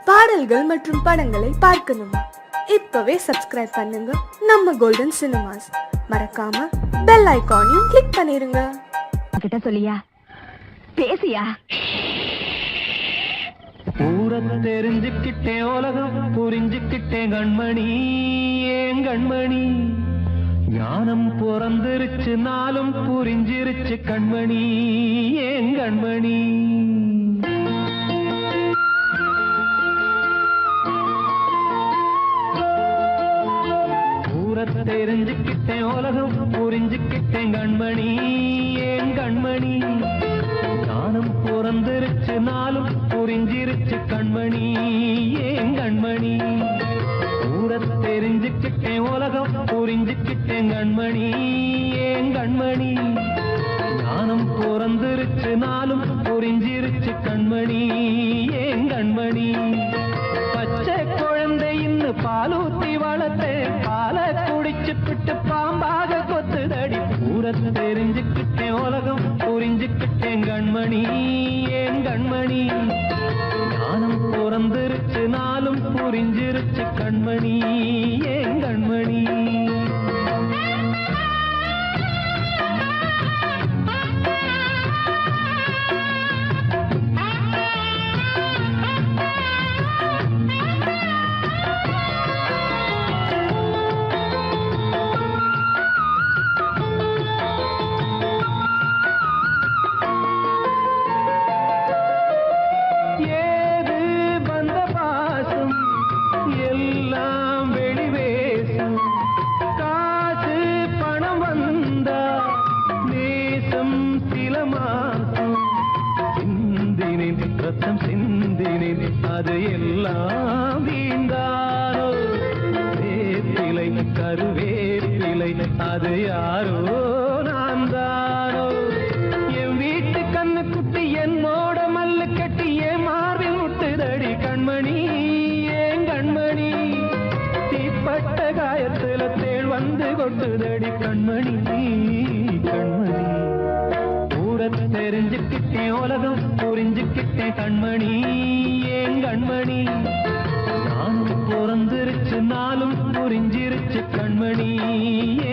பாடல்கள் மற்றும் படங்களை பார்க்கணுமா? இப்பவே சப்ஸ்கிரைப் பண்ணுங்க நம்ம கோல்டன் சினிமாஸ். மறக்காம பெல் ஐகானையும் கிளிக் பண்ணிருங்க. கிட்ட சொல்லியா பேசியா? ஊரத்தை தெரிஞ்சுக்கிட்டேன், உலகம் புரிஞ்சுக்கிட்டேன் கண்மணி, ஏன் கண்மணி. ஞானம் பிறந்திருச்சு, நாளும் புரிஞ்சிருச்சு கண்மணி, ஏன் கண்மணி. ஊரத்தை தெரிஞ்சுக்கிட்டேன், உலகம் புரிஞ்சுக்கிட்டேன் கண்மணி, ஏன் கண்மணி. ஞானம் பிறந்திருச்சு, நாளும் புரிஞ்சிருச்சு கண்மணி, ஏன் கண்மணி. ஊரத்தை தெரிஞ்சுக்கிட்டேன், உலகம் புரிஞ்சுக்கிட்டேன் கண்மணி, ஏன் கண்மணி. ஞானம் பிறந்திருச்சு, நாளும் புரிஞ்சிருச்சு கண்மணி, ஏன் கண்மணி. பச்சை குழந்தை இன்னும் பாலூத்தி வளர்த்து பால குடிச்சுப்பிட்டு பாம்பாக கொத்துதடி. ஊரத்தை தெரிஞ்சுக்கிட்டேன், உலகம் புரிஞ்சுக்கிட்டேன் கண்மணி, ஏன் கண்மணி. ஞானம் பிறந்திருச்சு, நாளும் புரிஞ்சிருச்சு கண்மணி, ஏன் கண்மணி. ரத்தம் சிந்தினேன், அது எல்லாம் வீந்தாரோ. வேப்பிலை கருவேப்பிலை, அது யாரோ நான் தானோ. என் வீட்டு கண்ணு குட்டி என்னோட மல்லு கட்டி என் மார்பில் முட்டுதடி கண்மணி, ஏன் கண்மணி. தீப்பட்ட காயத்துல தேள் வந்து கொட்டுதடி கண்மணி, கண்மணி. ஊரத்தை தெரிஞ்சுக்கிட்டேன், உலகம் புரிஞ்சுக்கிட்டேன் கண்மணி, ஏன் கண்மணி. நானும் பிறந்திருச்சு, நாளும் புரிஞ்சிருச்சு கண்மணி,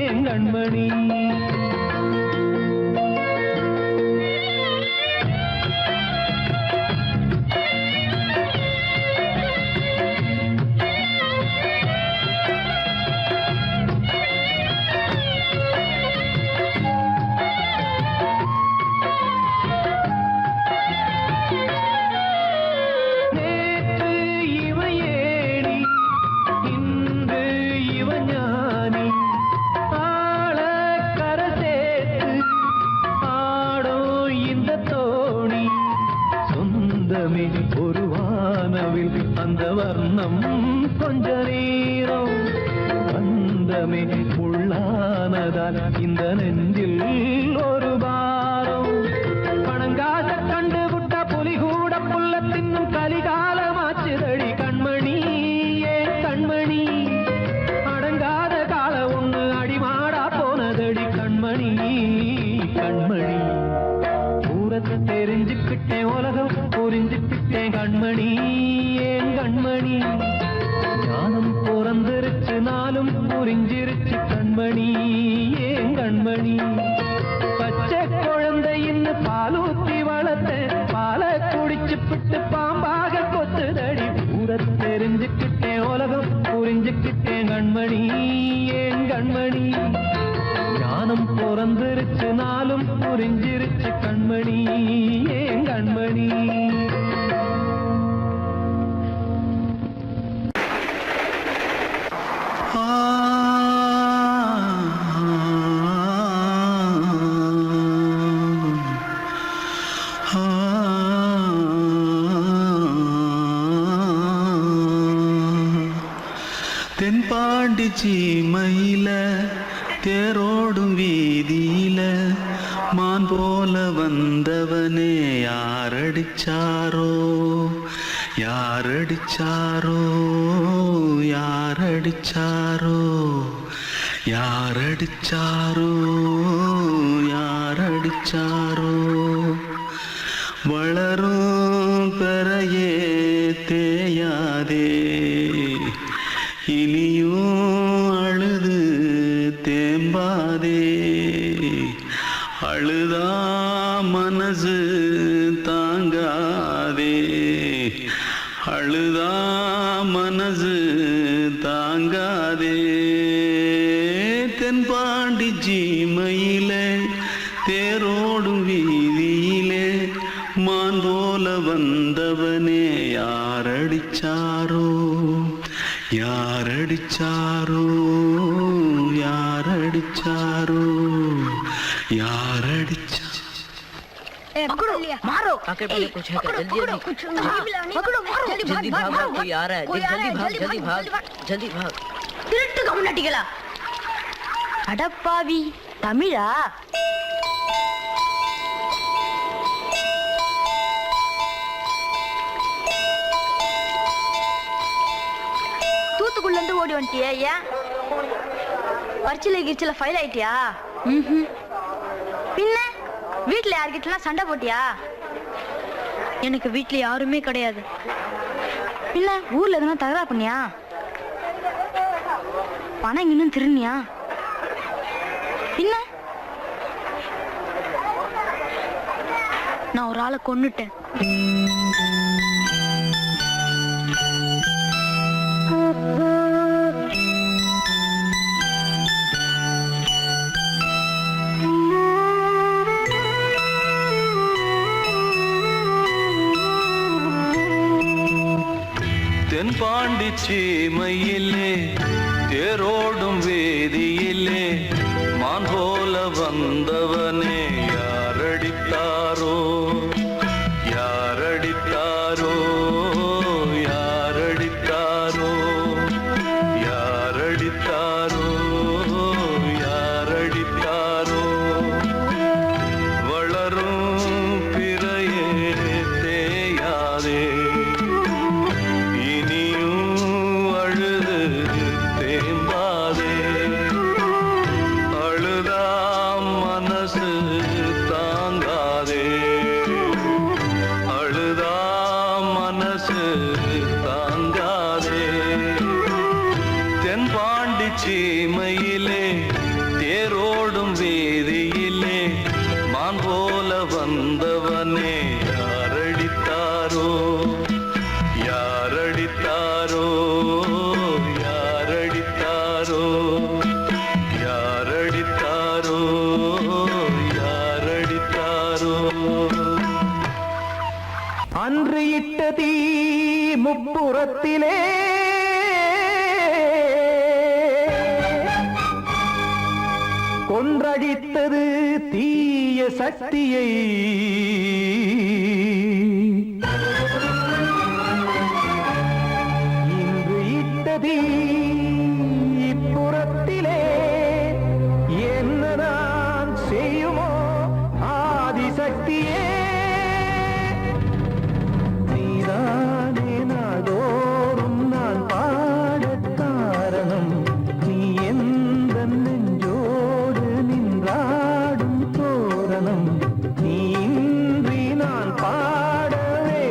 ஏன் கண்மணி. ஒரு வானவில் அந்த வர்ணம் கொஞ்ச நேரம் வந்தமே உள்ளானதால் இந்த நெஞ்சில் ஒரு பாரம். பணங்காச கண்டு விட்ட புலி கூட புல்ல தின்னும் கலிகாலமாச்சுதடி கண்மணி, ஏன் கண்மணி. அடங்காத கால ஒண்ணு அடிமாடா போனதடி கண்மணி, கண்மணி. ஊரத்தை தெரிஞ்சுக்கிட்டேன், உலகம் புரிஞ்சுக்கிட்டேன் கண்மணி, ஏன் கண்மணி. ஞானம் பிறந்திருச்சு, நாளும் புரிஞ்சிருச்சு கண்மணி, ஏன் கண்மணி. பச்சை குழந்தை இன்னும் பாலூத்தி வளர்த்து பால குடிச்சுப்பிட்டு பாம்பாக கொத்துதடி. ஊரத்தை தெரிஞ்சுக்கிட்டேன், உலகம் புரிஞ்சுக்கிட்டேன் கண்மணி, ஏன் கண்மணி. ஞானம் பிறந்திருச்சு, நாளும் புரிஞ்சிருச்சு கண்மணி, ஏன் கண்மணி. தென்பாண்டி சீமையில தேரோடும் வீதியில மான் போல வந்தவனே யாரடிச்சாரோ, யாரடிச்சாரோ, யாரடிச்சாரோ, யாரடிச்சாரோ, யாரடிச்சாரோ. வளரும் பெறையே தேயா தேங்காதே இனியும் அழுது தேம்பாதே அழுதா மனசு தாங்காதே அழுதா மனசு தாங்காதே தென்பாண்டி சீமையிலே தேரோடும் வீதியிலே மான் போல வந்தவனே யாரடிச்சாரோ யாரடிச்சாரோ யாரடிச்சாரோ யாரடிச்சா पकड़ो मारो आके पहले कुछ है क्या? जल्दी भाग भाग कोई आ रहा है जल्दी भाग जल्दी भाग திருட்டு கம்யூனிட்டிகளா அடப்பாவி தமிழா தூத்துக்குள்ள இருந்து ஓடி வந்துட்டியா ஏன் பரிச்சில கிரிச்சில ஃபைல் ஆயிட்டியா பின்ன வீட்டுல யார்கிட்டலாம் சண்டை போட்டியா எனக்கு வீட்டுல யாருமே கிடையாது பின்ன ஊர்ல எதுனா தகரா பண்ணியா பணம் இன்னும் திருநியா பின்ன நான் ஒரு ஆளை கொன்னுட்டேன் தென்பாண்டி சீமையிலே தேரோடும் வேதியிலே மான் போல வந்தவனே யாரடித்தாரோ யாரடித்தாரோ யாரடித்தாரோ யாரடித்தாரோ யாரடித்தாரோ வளரும் பிறையே தேயாதே சீமையிலே தேரோடும் வேதியிலே மான் போல வந்தவனே யாரடித்தாரோ யாரடித்தாரோ யாரடித்தாரோ யாரடித்தாரோ யாரடித்தாரோ அன்று இட்ட தீ முப்புறத்திலே கொன்றடித்தது தீய சக்தியை இன்று இட்டது இப்புறத்திலே என்ன நான் செய்யுமோ ஆதிசக்தியே நீதானே நாள்தோறும் நான் பாடக் காரணம் நீ எந்த நெஞ்சோடு நின்றாடும் தோரணம் நீ இன்றி நான் பாடவே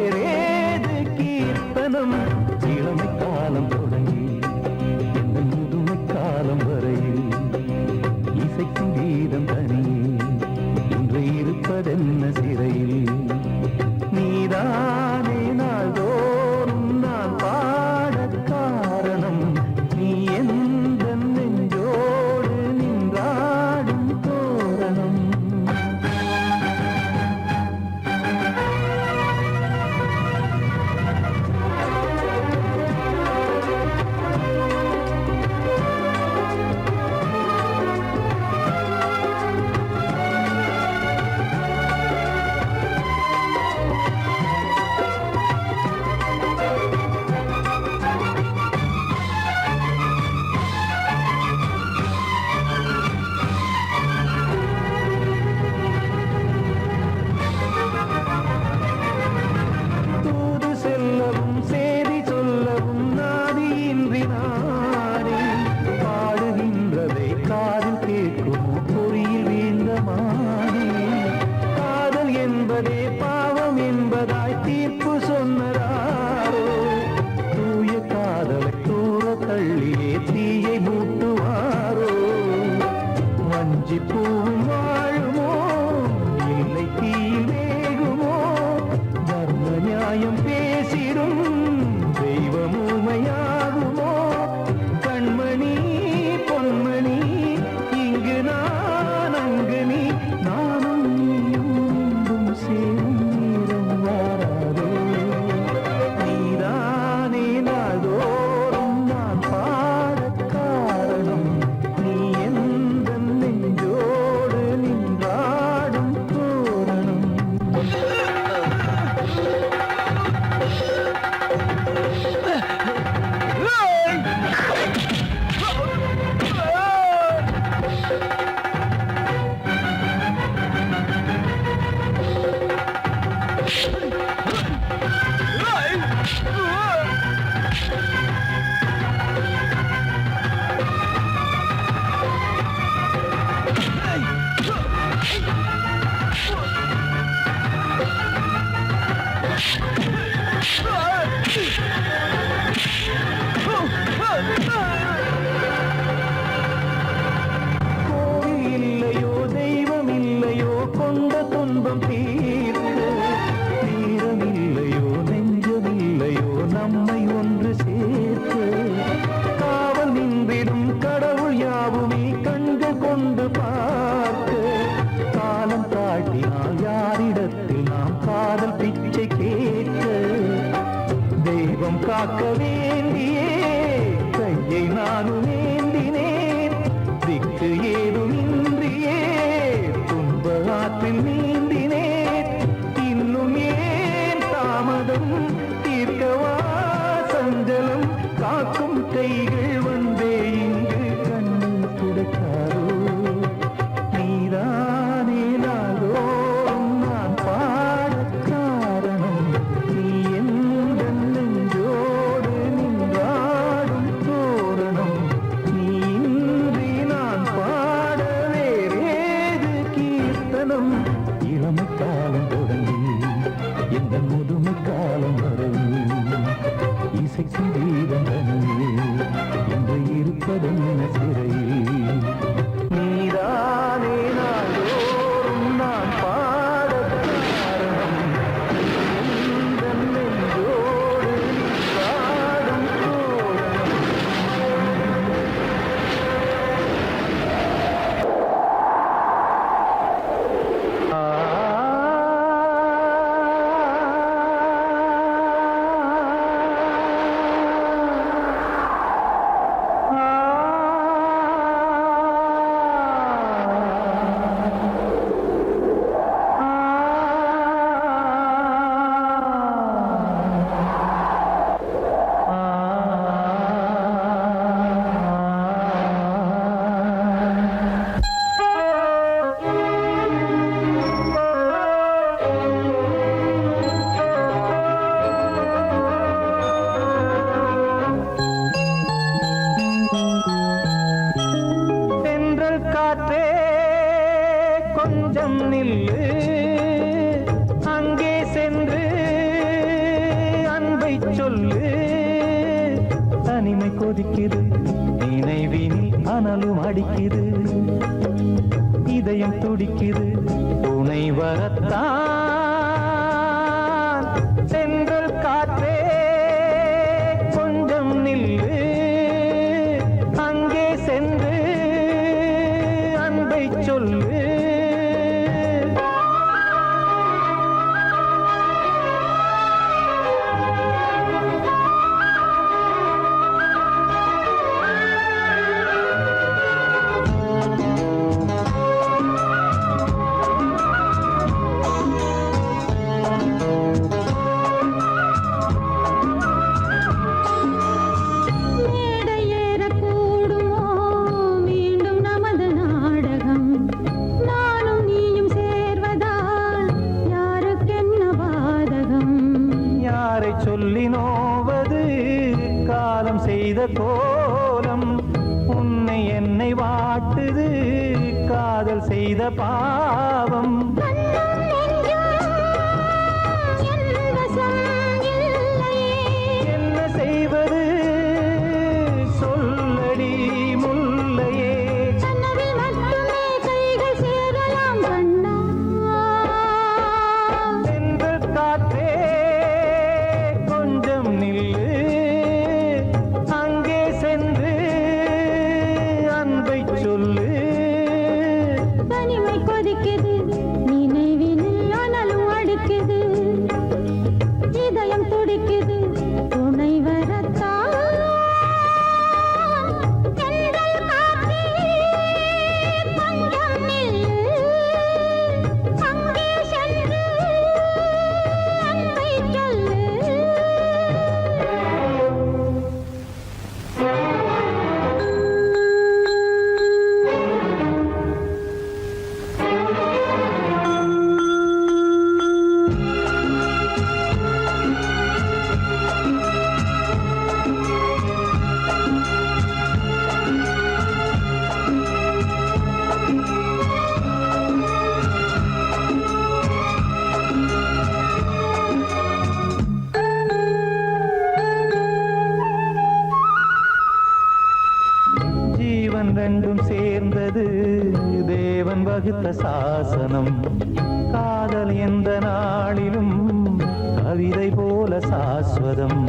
நம்மை ஒன்று சேர்த்து காவல் நின்றிடும் கடவுள் யாவுமே கண்கள் கொண்டு பார்க்க காலம் தாழ்த்தினால் யாரிடத்தில் நாம் காதல் பிச்சை கேட்க தெய்வம் காக்க வேண்டியே கையை நானும் ஏந்தினேன் திக்கு ஏதுமின்றியே துன்ப ஆற்றில் நீந்தினேன் இன்னும் ஏன் தாமதம் தீர்க்கவா சஞ்சலம் காக்கும் கைகள் வந்தே இங்கு கண்ணில் துடைக்காரோ நீதானே நாளோறும் நான் பாடக் காரணம் நீ எந்த நெஞ்சோடு நின்றாடும் தோரணம் நீ இன்றி நான் பாட வேறேது கீர்த்தனம் இளமை காலம் தொடங்கி எந்த முதுமை காலம் வரையில் இசை சங்கீதம் தனியே என்று இருப்பதென்ன சிறையில் நீதானே நாளோறும் நான் பாடக் காரணம் எந்த நெஞ்சோடு நின்றாடும் தோரணம் தென்றல் காற்றே கொஞ்சம் நில்லு அங்கே சென்று அன்பை சொல்லு தனிமை கொதிக்குது நினைவினில் அனலும் அடிக்குது இதயம் துடிக்குது துணை வரத்தான் தென்றல் காற்றே கொஞ்சம் நில்லு அங்கே சென்று அன்பை சொல்லு யாரை சொல்லி நோவது காலம் செய்த கோலம் உன்னை என்னை வாட்டுது காதல் செய்த பாவம் என்ன செய்வது சொல்லடி முல்லையே தென்றல் காற்றே கொஞ்சம் நில்லு அங்கே சென்று அன்பை சொல்லு தனிமை கொதிக்குது நினைவினில் அனலும் அடிக்குது இதயம் துடிக்குது துணை வரத்தான் தென்றல் காற்றே கொஞ்சம் நில்லு அங்கே சென்று அன்பை சொல்லு ஜீவன் ரெண்டும் சேர்ந்தது தேவன் வகுத்த சாசனம் காதல் எந்த நாளிலும் கவிதை போல சாஸ்வதம்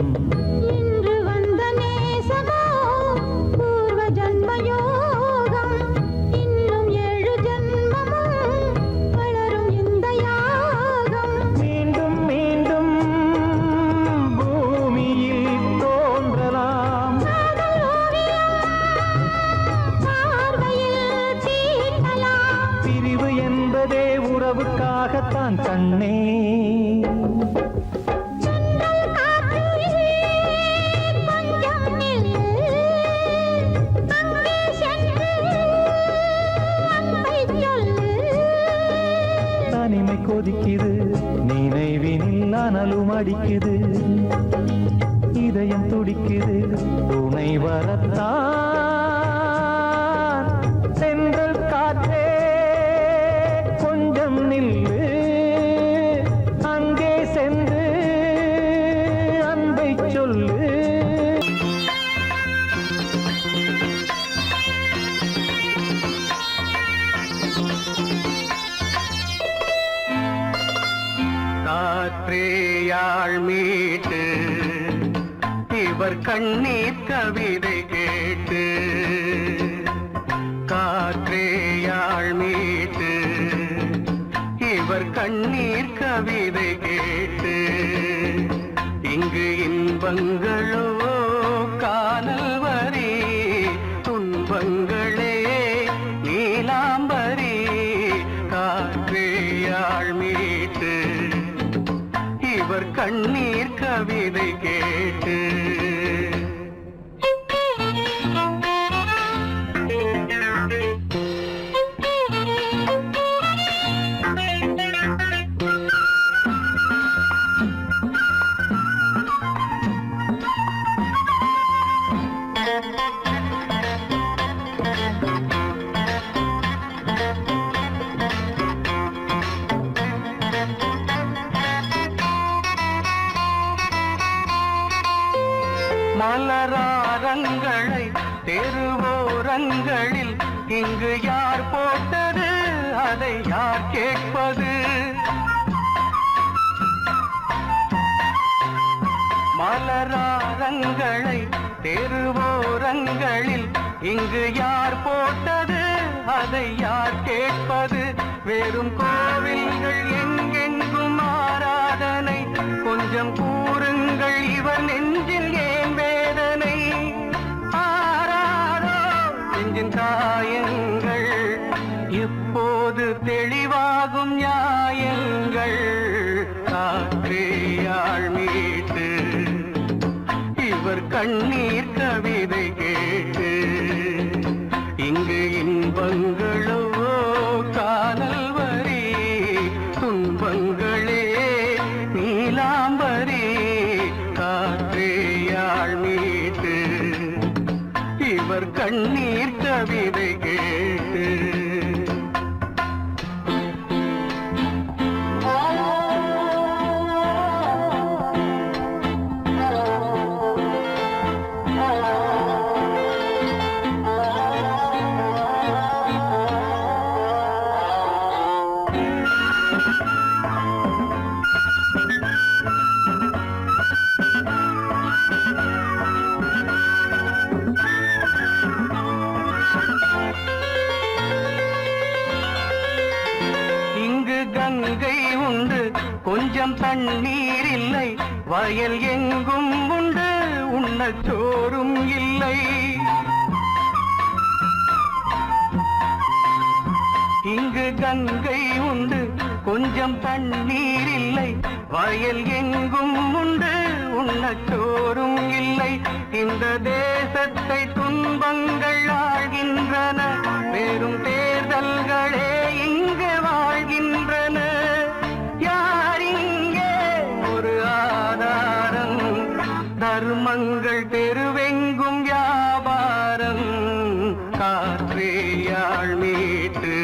கண்ணே தனிமை கொதிக்குது நினைவினில் அனலும் அடிக்குது இதயம் துடிக்குது துணை வரத்தான் சென்றல் காற்றே கொஞ்சம் நில்லு அங்கே சென்று அன்பை சொல்லு காற்றேயாள் மீட்டு இவர் கண்ணீர் கவிதை கேட்டு காற்றேயாள் மீட்டு இவர் கண்ணீர் கவிதை கேட்டு இங்கு இன்பங்களோ காணல் வரி துன்பங்களே நீலாம்பரி காற்றேயாள் மீட்டு இவர் கண்ணீர் கவிதை கேட்டு மலராரங்களை தெருவோரங்களில் இங்கு யார் போட்டது அதை யார் கேட்பது மலராரங்களை தெருவோரங்களில் இங்கு யார் போட்டது அதை யார் கேட்பது வெறும் கோவில்கள் எங்கெங்கும் ஆராதனை கொஞ்சம் கூறுங்கள் இவர் நெஞ்சில் ஏன் வேதனை ஆராரோ நெஞ்சின் காயங்கள் எப்போது தெளிவாகும் நியாயங்கள் காற்றேயாள் மீட்டு இவர் கண்ணீர் கவிதை கேட்டு இங்கு இன்பங்களோ காணல் வரி துன்பங்களே நீலாம்பரி காற்றேயாள் மீட்டு இவர் கண்ணீர் கவிதை கேட்டு கங்கை உண்டு கொஞ்சம் தண்ணீர் இல்லை வயல் எங்கும் உண்டு உண்ணச் சோறும் இல்லை இங்கு கங்கை உண்டு கொஞ்சம் தண்ணீர் இல்லை வயல் எங்கும் உண்டு உண்ணச் சோறும் இல்லை இந்த தேசத்தை துன்பங்கள் ஆழ்கின்றன வெறும் தேர்தல்களே இங்கு வாழ்கின்றன யார் இங்கே ஒரு ஆதாரம் தர்மங்கள் தெருவெங்கும் வியாபாரம் காற்றேயாள் மீட்டு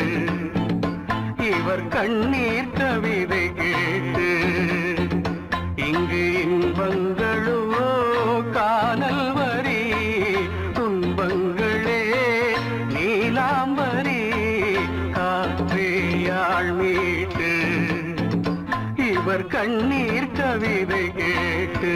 இவர் கண்ணீர் கவிதை கேட்டு இங்கு இன்பங்களோ காணல் வரி துன்பங்களே நீலாம்பரி காற்றேயாள் மீட்டு இவர் கண்ணீர் கவிதை கேட்டு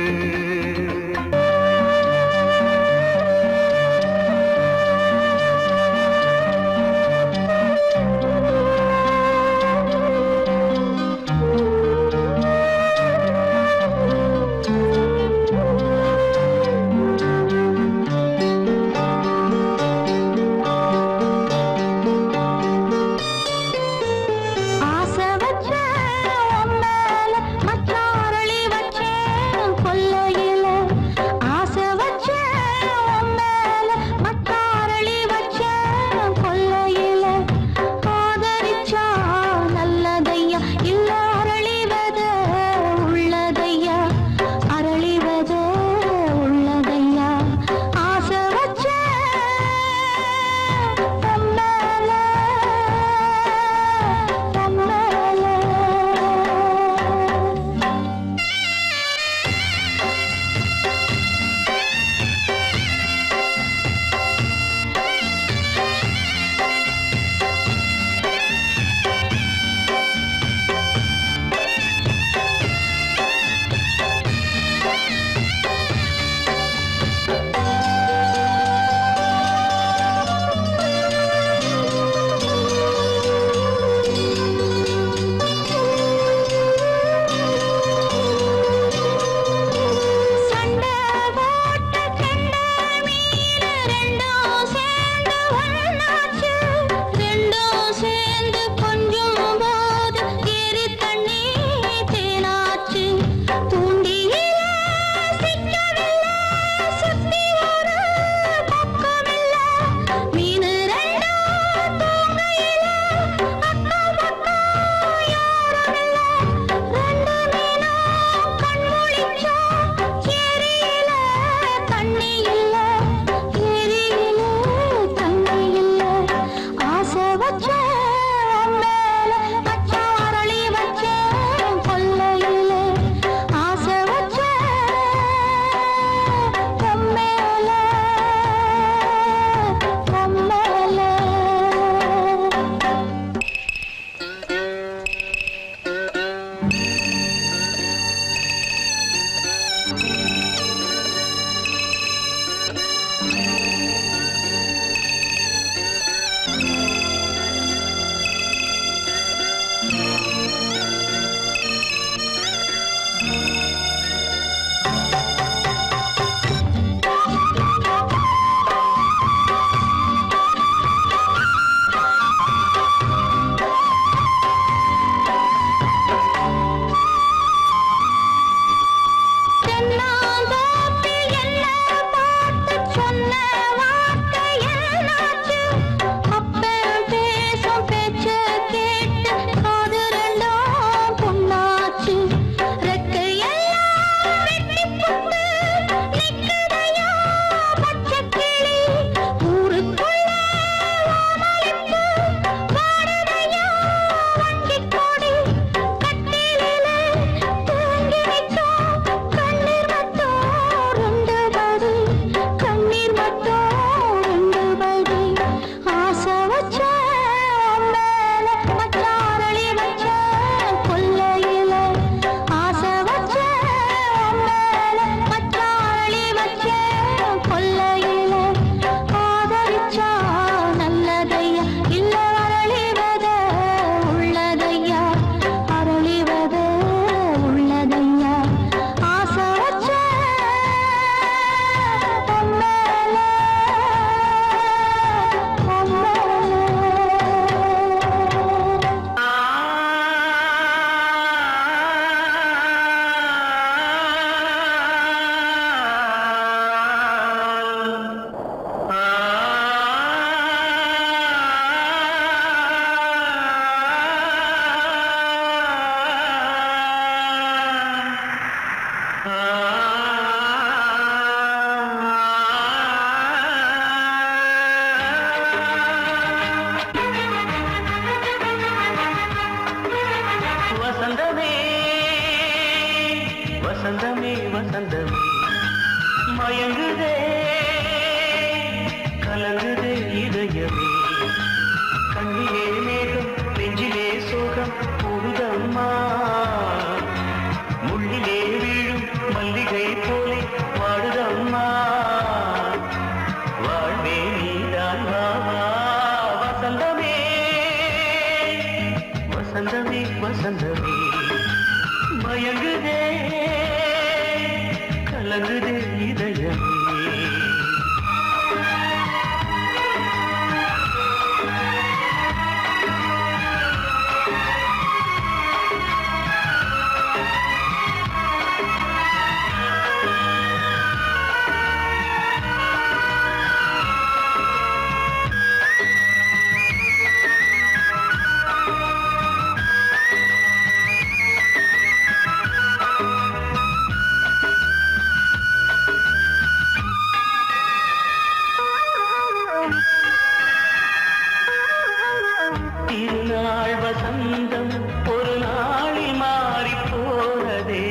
மயங்குதே கலங்குதே இதயமே கண்ணிலே மேகம் நெஞ்சிலே சோகம் கூடுதம்மா முள்ளிலே வீழும் மல்லிகை போலே வாடுதம்மா வாழ்வே நீதான் வா வா. வசந்தமே வசந்தமே வசந்தமே மயங்குதே கலங்குதே இதயமே திருநாள் வசந்தம் ஒரு நாளில் மாறி போனதே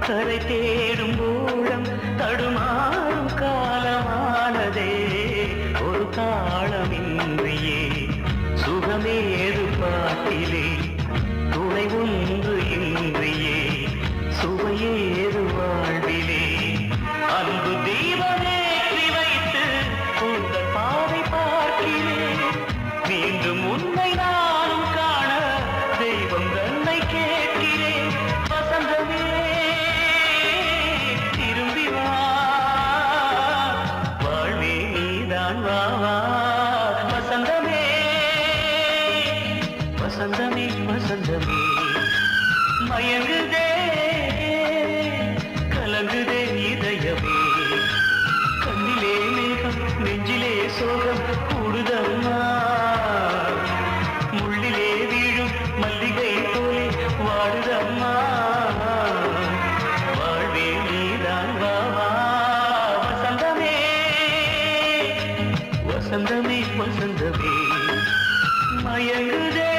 கரை தேடும் ஊழம் தடுமாறும் காலமானதே ஒரு தாளமின்றியே சுகமேது பாட்டிலே துணை ஒன்று இன்றியே சுவையேது வாழ்விலே அன்பு தீபமேற்றி வைத்து உங்கள் பாதை பார்க்கிறேன் மீண்டும் உன்னை நானும் காண தெய்வம் தன்னை கேட்கிறேன் வசந்தமே திரும்பி வா வாழ்வே நீதான் வா வா வசந்தமே வசந்தமே வசந்தமே மயங்குதே கலங்குதே இதயமே கண்ணிலே மேகம் நெஞ்சிலே சோகம் கூடுதம்மா முள்ளிலே வீழும் மல்லிகை போலே வாடுதம்மா வாழ்வே நீதான் வா வா வசந்தமே வசந்தமே வசந்தமே மயங்குதே